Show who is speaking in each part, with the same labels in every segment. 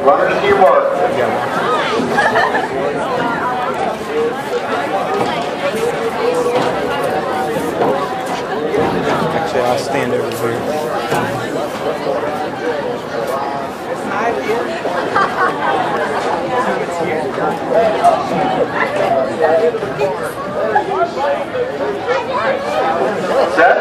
Speaker 1: Runners to your mark.
Speaker 2: Actually, I'll stand over here.
Speaker 1: Set.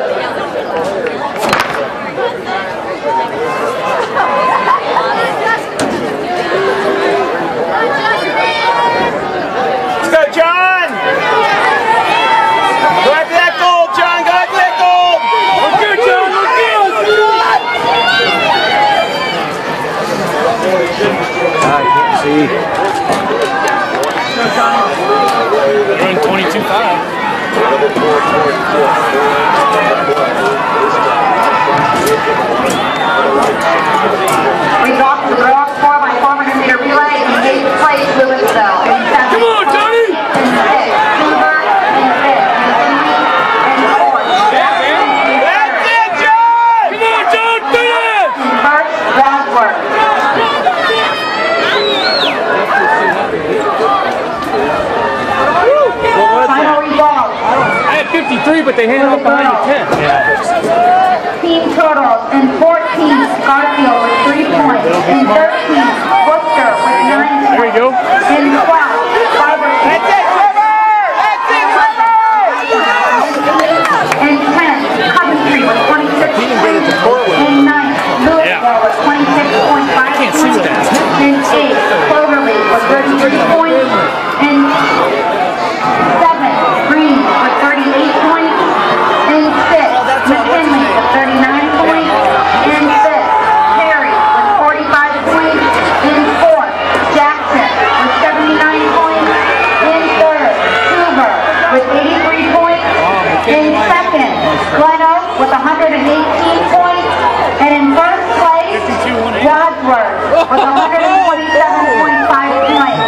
Speaker 2: Let's go, John! Go after that goal, John! Go after that goal! Look good, John! Look good! I can't see.
Speaker 3: Running 22.5.
Speaker 4: We dropped the girls 4x400 meter relay in 8th place, Louisville. In 7th,
Speaker 3: Come on, Johnny!
Speaker 4: In 6th, Hoover. In 5th, in 4th,
Speaker 2: That's it, John!
Speaker 3: Come on, John! Finish!
Speaker 4: in 1st, Radford. Final result.
Speaker 3: I had 53, but they handed off behind the 10.
Speaker 4: Team totals in 14th, Garfield with 3 points. In 13th, Worcester with 9 points.
Speaker 3: There we go.
Speaker 4: In 12th, Fiber.
Speaker 2: That's it, Trevor! That's it, Trevor!
Speaker 4: In 10th, Coventry with 26
Speaker 2: He didn't get it to
Speaker 4: points.
Speaker 2: Portland.
Speaker 4: In 9th, Louisville with 26.5
Speaker 3: can't see
Speaker 4: points.
Speaker 3: that.
Speaker 4: In 8th, Cloverleaf with 33 points. In 7th, Green with 38 points. In 6th, McKinley with 39 points. In 5th, Perry with 45 points. In 4th, Jackson with 79 points. In 3rd, Hoover with 83 points. In 2nd, Glen Oak with 118 points. And in 1st place, Wadsworth with 127.5 points.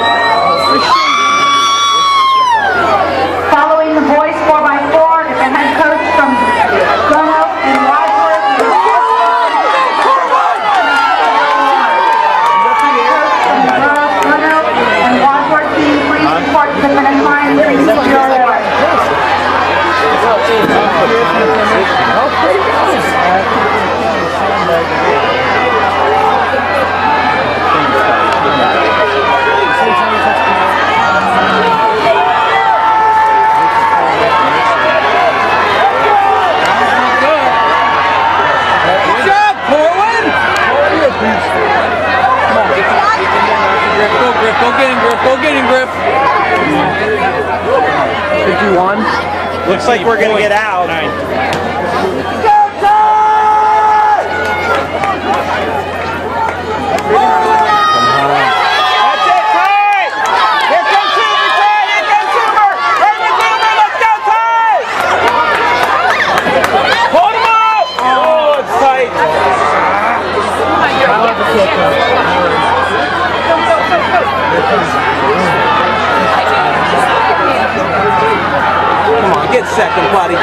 Speaker 4: Following the boys 4x4 is the head coach from Glen Oak and Wadsworth. From the girls Glen Oak and Wadsworth team, please report to the finish line and receive your award.
Speaker 3: Go get him, Griff. Go get him, Griff.
Speaker 2: 51. Looks like we're going to get out. That's it, Ty! Here comes Hoover, Ty! Here comes Hoover! Right with Hoover! Let's go, Ty! Hold him out! Oh, it's tight. Come on, get second, buddy.